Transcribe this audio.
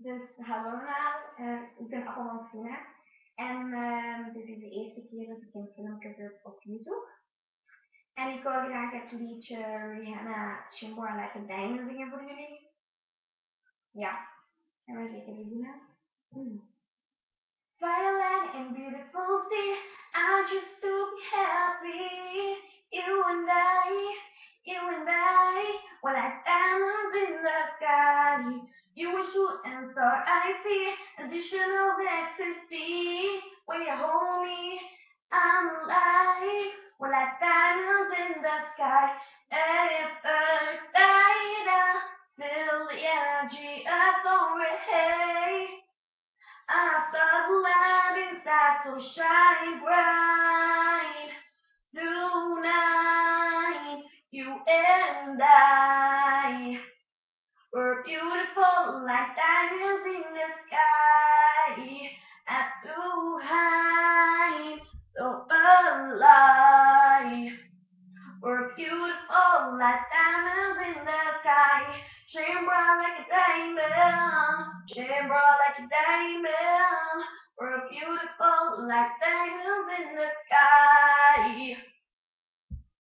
Dus hallo allemaal, ik ben Appelmansina en dit is de eerste keer dat ik een filmpje zet op YouTube. En ik wil graag het liedje Rihanna Shimbo Like a Diamond zingen voor jullie. Ja, en we zeker beginnen. Violet and beautiful sea, I just to be happy. You and I, we're like diamonds in the sky. You wish you answer, I see additional ecstasy. When you hold me, I'm alive. We're like diamonds in the sky. And if earth died, feel the energy of the hey. After the light inside so shine bright tonight, you and I were beautiful like diamonds in the sky. At too high, so alive. We're beautiful like diamonds in the sky. Shine bright like a diamond. Shine bright like a diamond. We're beautiful like diamonds in the sky.